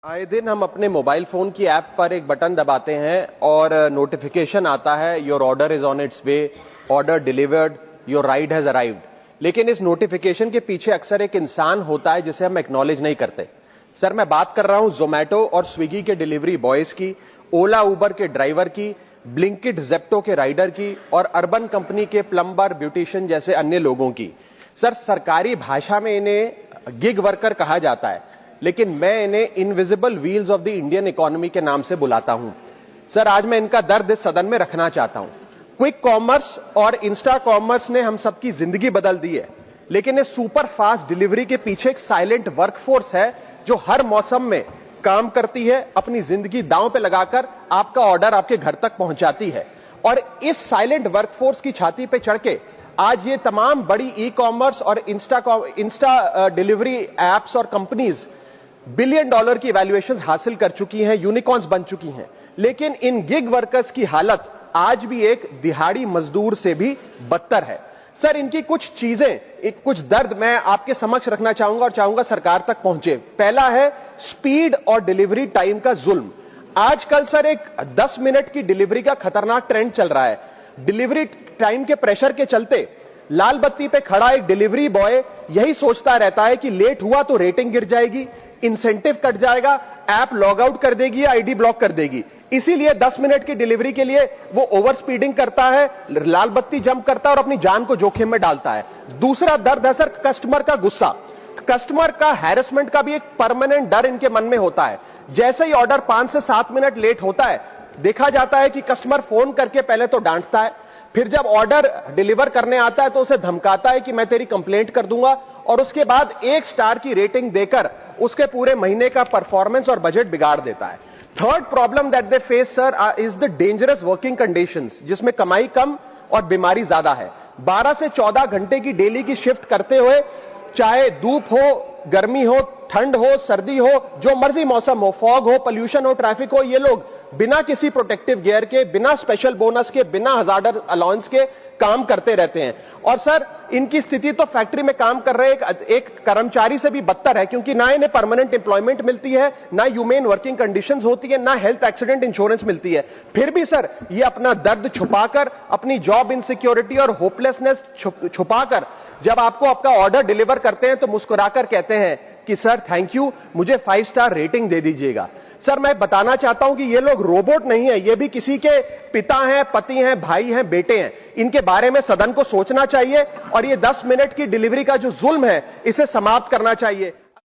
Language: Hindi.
आए दिन हम अपने मोबाइल फोन की ऐप पर एक बटन दबाते हैं और नोटिफिकेशन आता है, your order is on it's way, order delivered, your ride has arrived. लेकिन इस नोटिफिकेशन के पीछे अक्सर एक इंसान होता है जिसे हम एक्नॉलेज नहीं करते। सर, मैं बात कर रहा हूं जोमैटो और स्विगी के डिलीवरी बॉयज की, ओला उबर के ड्राइवर की, ब्लिंकिट जेप्टो के राइडर की और अर्बन कंपनी के प्लम्बर, ब्यूटिशियन जैसे अन्य लोगों की। सर, सरकारी भाषा में इन्हें गिग वर्कर कहा जाता है, लेकिन मैं इन्हें invisible wheels of the Indian economy के नाम से बुलाता हूं। सर, आज मैं इनका दर्द इस सदन में रखना चाहता हूं। क्विक कॉमर्स और इंस्टा कॉमर्स ने हम सबकी जिंदगी बदल दी है, लेकिन इस सुपर फास्ट डिलीवरी के पीछे एक साइलेंट वर्कफोर्स है जो हर मौसम में काम करती है, अपनी जिंदगी दांव पे लगाकर आपका ऑर्डर आपके घर तक पहुंचाती है। और इस साइलेंट वर्कफोर्स की छाती पे चढ़ के आज ये तमाम बड़ी ई कॉमर्स और इंस्टा डिलीवरी एप्स और कंपनीज $1 बिलियन की वैल्यूएशन हासिल कर चुकी हैं, यूनिकॉर्न्स बन चुकी हैं। लेकिन इन गिग वर्कर्स की हालत आज भी एक दिहाड़ी मजदूर से भी बदतर है। सर, इनकी कुछ चीजें, कुछ दर्द मैं आपके समक्ष रखना चाहूंगा और चाहूंगा सरकार तक पहुंचे। पहला है स्पीड और डिलीवरी टाइम का जुल्म। आजकल सर एक 10 मिनट की डिलीवरी का खतरनाक ट्रेंड चल रहा है। डिलीवरी टाइम के प्रेशर के चलते लाल बत्ती पे खड़ा एक डिलीवरी बॉय यही सोचता रहता है कि लेट हुआ तो रेटिंग गिर जाएगी, इंसेंटिव कट जाएगा, ऐप लॉग आउट कर देगी, आईडी ब्लॉक कर देगी। इसीलिए 10 मिनट की डिलीवरी के लिए वो ओवर स्पीडिंग करता है, लाल बत्ती जंप करता है और अपनी जान को जोखिम में डालता है। दूसरा दर्द है सर कस्टमर का गुस्सा। कस्टमर का हैरेसमेंट का भी एक परमानेंट डर इनके मन में होता है। जैसे ही ऑर्डर 5 से 7 मिनट लेट होता है, देखा जाता है कि कस्टमर फोन करके पहले तो डांटता है, फिर जब ऑर्डर डिलीवर करने आता है तो उसे धमकाता है कि मैं तेरी कंप्लेंट कर दूंगा, और उसके बाद 1 स्टार की रेटिंग देकर उसके पूरे महीने का परफॉर्मेंस और बजट बिगाड़ देता है। Third problem that they face sir is the dangerous working conditions, जिसमें कमाई कम और बीमारी ज्यादा है। 12 से 14 घंटे की डेली की शिफ्ट करते हुए, चाहे धूप हो, गर्मी हो, ठंड हो, सर्दी हो, जो मर्जी मौसम हो, फॉग हो, पोल्यूशन हो, ट्रैफिक हो, ये लोग बिना किसी प्रोटेक्टिव गियर के, बिना स्पेशल बोनस के, बिना हजार्डर अलाउंस के काम करते रहते हैं। और सर, इनकी स्थिति तो फैक्ट्री में काम कर रहे एक कर्मचारी से भी बदतर है, क्योंकि ना इन्हें परमानेंट एम्प्लॉयमेंट मिलती है, ना ह्यूमेन वर्किंग कंडीशंस होती है, ना हेल्थ एक्सीडेंट इंश्योरेंस मिलती है। फिर भी सर ये अपना दर्द छुपाकर, अपनी जॉब इनसिक्योरिटी और होपलेसनेस छुपाकर जब आपको आपका ऑर्डर डिलीवर करते हैं तो मुस्कुराकर कहते हैं कि सर थैंक यू, मुझे 5 स्टार रेटिंग दे दीजिएगा। सर, मैं बताना चाहता हूं कि ये लोग रोबोट नहीं है, ये भी किसी के पिता हैं, पति हैं, भाई हैं, बेटे हैं। इनके बारे में सदन को सोचना चाहिए और ये 10 मिनट की डिलीवरी का जो जुल्म है इसे समाप्त करना चाहिए।